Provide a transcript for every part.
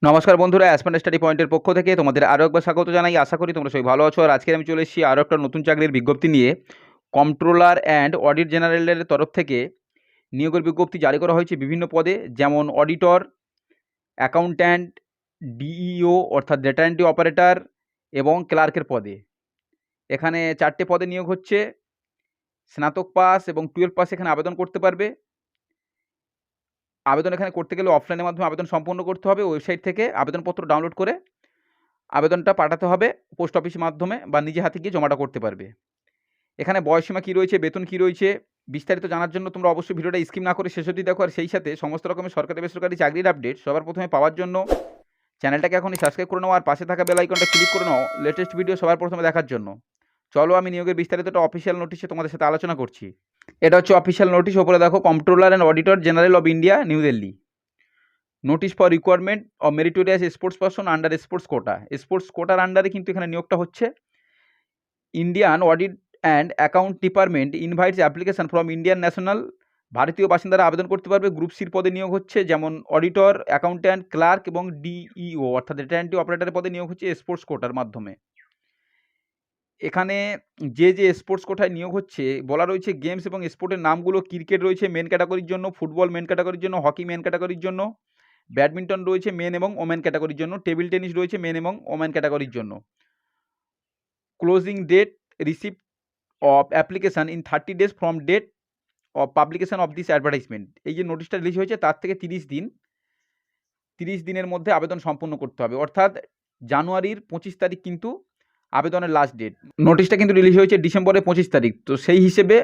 নমস্কার বন্ধুরা, অ্যাসপেন্ট স্টাডি পয়েন্টের পক্ষ থেকে তোমাদের আরও একবার স্বাগত জানাই। আশা করি তোমরা সবাই ভালো আছো। আর আজকে আমি চলে এসেছি আরও একটা নতুন চাকরির বিজ্ঞপ্তি নিয়ে। কন্ট্রোলার অ্যান্ড অডিট জেনারেলের তরফ থেকে নিয়োগের বিজ্ঞপ্তি জারি করা হয়েছে বিভিন্ন পদে, যেমন অডিটর, অ্যাকাউন্ট্যান্ট, ডিইও অর্থাৎ ডেটা এন্ট্রি অপারেটর এবং ক্লার্কের পদে। এখানে 4টে পদে নিয়োগ হচ্ছে। স্নাতক পাস এবং 12 পাস এখানে আবেদন করতে পারবে। আবেদন এখানে করতে গেলে অফলাইনের মাধ্যমে আবেদন সম্পন্ন করতে হবে। ওয়েবসাইট থেকে আবেদনপত্র ডাউনলোড করে আবেদনটা পাঠাতে হবে পোস্ট অফিসের মাধ্যমে, বা নিজে হাতে গিয়ে জমাটা করতে পারবে। এখানে বয়সীমা কী রয়েছে, বেতন কী রয়েছে, বিস্তারিত জানার জন্য তোমরা অবশ্যই ভিডিওটা স্কিপ না করে শেষ অবধি দেখো। আর সেই সাথে সমস্ত রকমের সরকারি বেসরকারি চাকরির আপডেট সবার প্রথমে পাওয়ার জন্য চ্যানেলটাকে এখনই সাবস্ক্রাইব করে নাও, আর পাশে থাকা বেল আইকনটা ক্লিক করে নাও লেটেস্ট ভিডিও সবার প্রথমে দেখার জন্য। চলো আমি নিয়োগের বিস্তারিতটা অফিসিয়াল নোটিশে তোমাদের সাথে আলোচনা করছি। এটা হচ্ছে অফিসিয়াল নোটিশ। ওপরে দেখো, controller and auditor general of India, new Delhi. Notice for requirement of meritorious sports person under sports quota. Sports কোটার আন্ডারে কিন্তু এখানে নিয়োগটা হচ্ছে। Indian audit and account department invites application from Indian national. ভারতীয় বাসিন্দারা আবেদন করতে পারবে। গ্রুপ সির পদে নিয়োগ হচ্ছে, যেমন অডিটর, অ্যাকাউন্ট্যান্ট, ক্লার্ক এবং ডিইও অর্থাৎ ডেটা এন্ট্রি অপারেটরের পদে নিয়োগ হচ্ছে স্পোর্টস কোটার মাধ্যমে। এখানে যে স্পোর্টস কোটায় নিয়োগ হচ্ছে বলা রয়েছে, গেমস এবং স্পোর্টের নামগুলো: ক্রিকেট রয়েছে মেন ক্যাটাগরির জন্য, ফুটবল মেন ক্যাটাগরির জন্য, হকি মেন ক্যাটাগরির জন্য, ব্যাডমিন্টন রয়েছে মেন এবং ওমেন ক্যাটাগরির জন্য, টেবিল টেনিস রয়েছে মেন এবং ওমেন ক্যাটাগরির জন্য। Closing date receipt of application in 30 days from date of publication of this advertisement. এই যে নোটিশটা রিলিজ হয়েছে তার থেকে 30 দিনের মধ্যে আবেদন সম্পন্ন করতে হবে, অর্থাৎ জানুয়ারির 25 তারিখ কিন্তু আবেদনের লাস্ট ডেট। নোটিশটা কিন্তু রিলিজ হয়েছে ডিসেম্বরের 25 তারিখ, তো সেই হিসেবে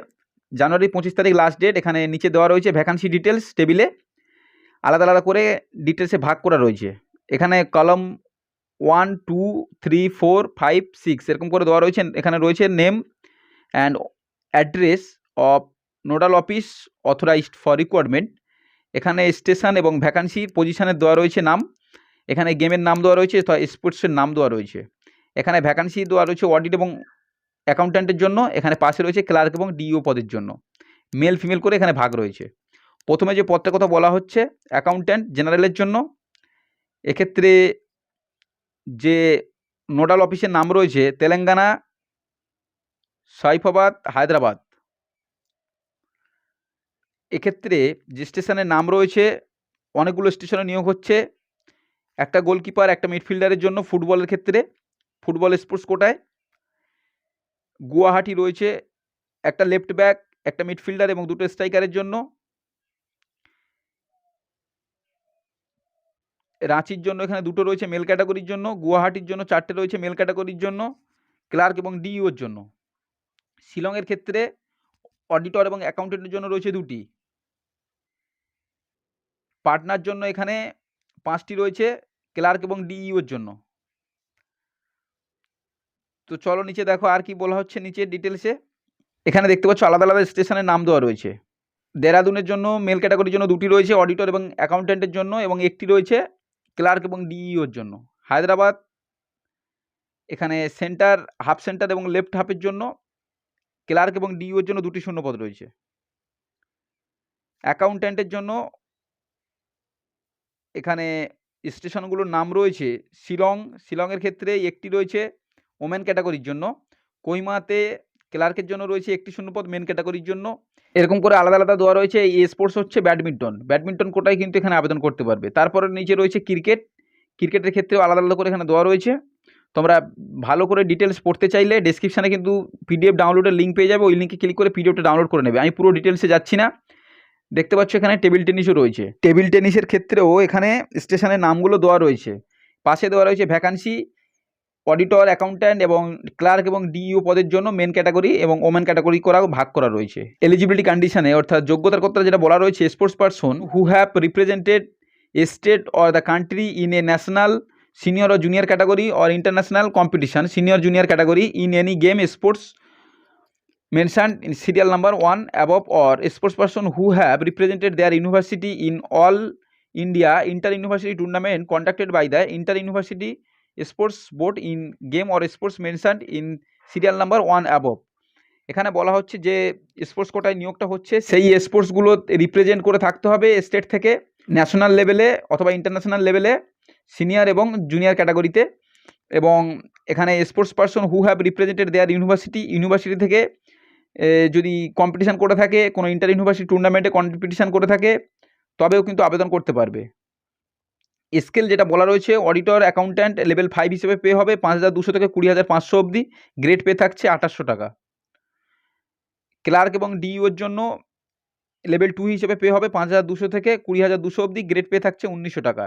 জানুয়ারির 25 তারিখ লাস্ট ডেট। এখানে নিচে দেওয়া রয়েছে ভ্যাকান্সি ডিটেলস টেবিলে, আলাদা আলাদা করে ডিটেলসে ভাগ করা রয়েছে। এখানে কলম 1, 2, 3, 4, 5, 6 এরকম করে দেওয়া রয়েছে। এখানে রয়েছে name and address of nodal office authorised for requirement. এখানে স্টেশন এবং ভ্যাকান্সি পজিশনের দেওয়া রয়েছে নাম। এখানে গেমের নাম দেওয়া রয়েছে, স্পোর্টসের নাম দেওয়া রয়েছে। এখানে ভ্যাকান্সি দেওয়া রয়েছে অডিট এবং অ্যাকাউন্ট্যান্টের জন্য। এখানে পাশে রয়েছে ক্লার্ক এবং ডিইও পদের জন্য। মেল ফিমেল করে এখানে ভাগ রয়েছে। প্রথমে যে পদটার কথা বলা হচ্ছে অ্যাকাউন্ট্যান্ট জেনারেলের জন্য, এক্ষেত্রে যে নোডাল অফিসের নাম রয়েছে তেলেঙ্গানা, সাইফাবাদ, হায়দ্রাবাদ। এক্ষেত্রে যে স্টেশনের নাম রয়েছে, অনেকগুলো স্টেশনে নিয়োগ হচ্ছে। একটা গোলকিপার, একটা মিডফিল্ডারের জন্য ফুটবলের ক্ষেত্রে, ফুটবল স্পোর্টস কোটায়। গুয়াহাটি রয়েছে একটা লেফট ব্যাক, একটা মিডফিল্ডার এবং 2টো স্ট্রাইকারের জন্য। রাঁচির জন্য এখানে 2টো রয়েছে মেল ক্যাটাগরির জন্য। গুয়াহাটির জন্য 4টে রয়েছে মেল ক্যাটাগরির জন্য, ক্লার্ক এবং ডিইওর জন্য। শিলংয়ের ক্ষেত্রে অডিটর এবং অ্যাকাউন্টেন্টের জন্য রয়েছে 2টি। পাটনার জন্য এখানে 5টি রয়েছে, ক্লার্ক এবং ডিইওর জন্য। তো চলো নিচে দেখো আর কি বলা হচ্ছে নিচে ডিটেলসে। এখানে দেখতে পাচ্ছ আলাদা আলাদা স্টেশনের নাম দেওয়া রয়েছে। দেরাদুনের জন্য মেল ক্যাটাগরির জন্য 2টি রয়েছে অডিটর এবং অ্যাকাউন্ট্যান্টের জন্য, এবং 1টি রয়েছে ক্লার্ক এবং ডিইওর জন্য। হায়দ্রাবাদ এখানে সেন্টার, হাফ সেন্টার এবং লেফট হাফের জন্য ক্লার্ক এবং ডিইওর জন্য 2টি শূন্যপদ রয়েছে। অ্যাকাউন্ট্যান্টের জন্য এখানে স্টেশনগুলোর নাম রয়েছে শিলংয়ের ক্ষেত্রে 1টি রয়েছে ওমেন ক্যাটাগরির জন্য। কোহিমাতে ক্লার্কের জন্য রয়েছে 1টি শূন্যপদ মেন ক্যাটাগরির জন্য। এরকম করে আলাদা আলাদা দেওয়া রয়েছে। এই স্পোর্টস হচ্ছে ব্যাডমিন্টন কোটায় কিন্তু এখানে আবেদন করতে পারবে। তারপরে নিচে রয়েছে ক্রিকেটের ক্ষেত্রেও আলাদা আলাদা করে এখানে দেওয়া রয়েছে। তোমরা ভালো করে ডিটেলস পড়তে চাইলে ডেসক্রিপশানে কিন্তু পিডিএফ ডাউনলোডের লিঙ্ক পেয়ে যাবে, ওই লিঙ্কে ক্লিক করে পিডিএফটা ডাউনলোড করে নেবে। আমি পুরো ডিটেলসে যাচ্ছি না। দেখতে পাচ্ছ এখানে টেবিল টেনিসও রয়েছে। টেবিল টেনিসের ক্ষেত্রেও এখানে স্টেশনের নামগুলো দেওয়া রয়েছে। পাশে দেওয়া রয়েছে ভ্যাকান্সি অডিটর, অ্যাকাউন্ট্যান্ট এবং ক্লার্ক এবং ডিইও পদের জন্য মেন ক্যাটাগরি এবং ওমেন ক্যাটাগরি করাও ভাগ করা রয়েছে। এলিজিবিলিটি কন্ডিশনে অর্থাৎ যোগ্যতার কথা যেটা বলা রয়েছে, sports person who have represented a state or the country in a national, senior or junior category or international competition, senior junior category in any game sports mentioned in serial number 1 above, or sports person who have represented their university in all India inter-university tournament conducted by the inter-university sports board in game or sports mentioned in serial number 1 above। এখানে বলা হচ্ছে যে sports কোটায় নিয়োগটা হচ্ছে, সেই স্পোর্টসগুলো represent করে থাকতে হবে স্টেট থেকে ন্যাশনাল লেভেলে অথবা ইন্টারন্যাশনাল লেভেলে সিনিয়র এবং জুনিয়র ক্যাটাগরিতে। এবং এখানে sports person who have represented their university থেকে যদি কম্পিটিশান করে থাকে, কোনো ইন্টার ইউনিভার্সিটি টুর্নামেন্টে কম্পিটিশান করে থাকে, তবেও কিন্তু আবেদন করতে পারবে। স্কেল যেটা বলা রয়েছে, অডিটর অ্যাকাউন্ট্যান্ট লেভেল 5 হিসেবে পে হবে 5,200 থেকে 20,500 অবধি, গ্রেড পে থাকছে 2800 টাকা। ক্লার্ক এবং ডিইওর জন্য লেভেল 2 হিসেবে পে হবে 5,200 থেকে 20,200 অবধি, গ্রেড পে থাকছে 1900 টাকা।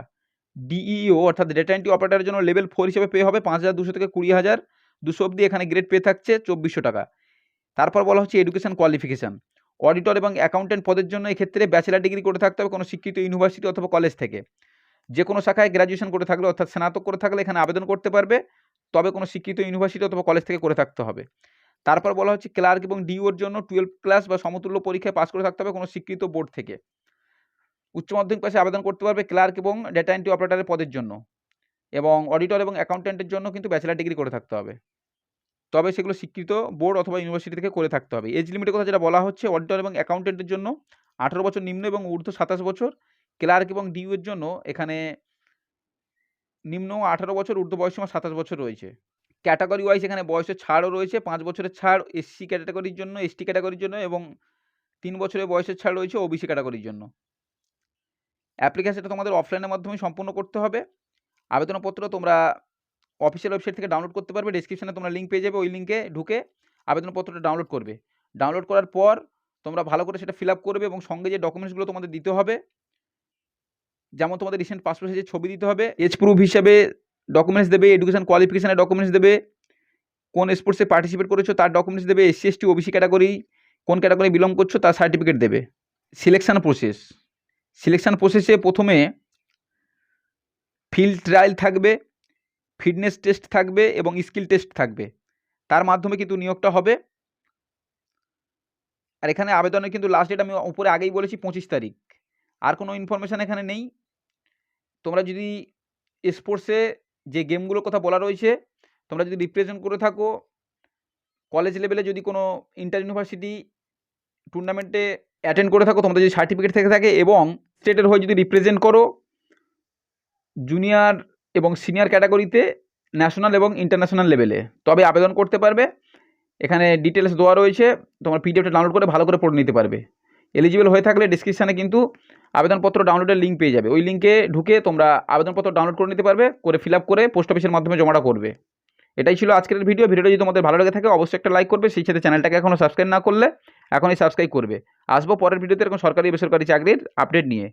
ডিইও অর্থাৎ ডেটা এন্ট্রি অপারেটরের জন্য লেভেল 4 হিসেবে পে হবে 5,200 থেকে 20,200 অবধি, এখানে গ্রেড পে থাকছে 2400 টাকা। তারপর বলা হচ্ছে এডুকেশন কোয়ালিফিকেশান। অডিটর এবং অ্যাকাউন্ট্যান্ট পদের জন্য এক্ষেত্রে ব্যাচেলার ডিগ্রি করে থাকতে হবে কোনো শিক্ষিত ইউনিভার্সিটি অথবা কলেজ থেকে। যে কোনো শাখায় গ্র্যাজুয়েশন করে থাকলে অর্থাৎ স্নাতক করে থাকলে এখানে আবেদন করতে পারবে, তবে কোনো শিক্ষিত ইউনিভার্সিটি অথবা কলেজ থেকে করে থাকতে হবে। তারপর বলা হচ্ছে ক্লার্ক এবং ডিওর জন্য 12 ক্লাস বা সমতুল্য পরীক্ষায় পাস করে থাকতে হবে কোনো স্বীকৃত বোর্ড থেকে। উচ্চ মাধ্যমিক পাশে আবেদন করতে পারবে ক্লার্ক এবং ডেটা এন্ট্রি অপারেটরের পদের জন্য। এবং অডিটর এবং অ্যাকাউন্ট্যান্টের জন্য কিন্তু ব্যাচেলার ডিগ্রি করে থাকতে হবে, তবে সেগুলো স্বীকৃত বোর্ড অথবা ইউনিভার্সিটি থেকে করে থাকতে হবে। এজ লিমিটের কথা যেটা বলা হচ্ছে, অডিটর এবং অ্যাকাউন্ট্যান্টের জন্য 18 বছর নিম্ন এবং ঊর্ধ্ব 27 বছর। ক্লার্ক এবং ডিইউ এর জন্য এখানে নিম্ন 18 বছর, ঊর্ধ্ব বয়সসীমা 27 বছর রয়েছে। ক্যাটাগরি ওয়াইজ এখানে বয়সের ছাড়ও রয়েছে, 5 বছরের ছাড় এসসি ক্যাটাগরির জন্য, এসটি ক্যাটাগরির জন্য, এবং 3 বছরের বয়সের ছাড় রয়েছে ওবিসি ক্যাটাগরির জন্য। অ্যাপ্লিকেশনটা তোমাদের অফলাইনের মাধ্যমে সম্পূর্ণ করতে হবে। আবেদনপত্র তোমরা অফিসিয়াল ওয়েবসাইট থেকে ডাউনলোড করতে পারবে, ডেসক্রিপশনে তোমরা লিঙ্ক পেয়ে যাবে, ওই লিঙ্কে ঢুকে আবেদনপত্রটা ডাউনলোড করবে। ডাউনলোড করার পর তোমরা ভালো করে সেটা ফিল আপ করবে এবং সঙ্গে যে ডকুমেন্টসগুলো তোমাদের দিতে হবে, যেমন তোমাদের রিসেন্ট পাসপোর্ট সাইজের ছবি দিতে হবে, এজ প্রুফ হিসেবে ডকুমেন্টস দেবে, এডুকেশন কোয়ালিফিকেশনের ডকুমেন্টস দেবে, কোন স্পোর্টসে পার্টিসিপেট করেছো তার ডকুমেন্টস দেবে, এসসি এসটি ওবিসি ক্যাটাগরি কোন ক্যাটাগরি বিলং করছো তার সার্টিফিকেট দেবে। সিলেকশান প্রসেসে প্রথমে ফিল্ড ট্রায়াল থাকবে, ফিটনেস টেস্ট থাকবে এবং স্কিল টেস্ট থাকবে, তার মাধ্যমে কিন্তু নিয়োগটা হবে। আর এখানে আবেদনের কিন্তু লাস্ট ডেট আমি উপরে আগেই বলেছি 25 তারিখ। আর কোনো ইনফরমেশান এখানে নেই। তোমরা যদি স্পোর্টসে যে গেমগুলোর কথা বলা রয়েছে, তোমরা যদি রিপ্রেজেন্ট করে থাকো, কলেজ লেভেলে যদি কোনো ইন্টার ইউনিভার্সিটি টুর্নামেন্টে অ্যাটেন্ড করে থাকো, তোমাদের যদি সার্টিফিকেট থেকে থাকে, এবং স্টেটের হয়ে যদি রিপ্রেজেন্ট করো জুনিয়র এবং সিনিয়র ক্যাটাগরিতে ন্যাশনাল এবং ইন্টারন্যাশনাল লেভেলে, তবে আবেদন করতে পারবে। এখানে ডিটেলস দেওয়া রয়েছে, তোমার পিডিএফটা ডাউনলোড করে ভালো করে পড়ে নিতে পারবে। এলিজিবল হয়ে থাকলে ডিসক্রিপশানে কিন্তু আবেদনপত্র ডাউনলোডের লিঙ্ক পেয়ে যাবে, ওই লিঙ্কে ঢুকে তোমরা আবেদনপত্র ডাউনলোড করে নিতে পারবে, করে ফিল আপ করে পোস্ট অফিসের মাধ্যমে জমাটা করবে। এটাই ছিল আজকের ভিডিওটা যদি তোমাদের ভালো লেগে থাকে অবশ্যই একটা লাইক করবে, সেই সাথে চ্যানেলটাকে এখনও সাবস্ক্রাইব না করলে এখনই সাবস্ক্রাইব করবে। আসবো পরের ভিডিওতে এরকম সরকারি বেসরকারি চাকরির আপডেট নিয়ে।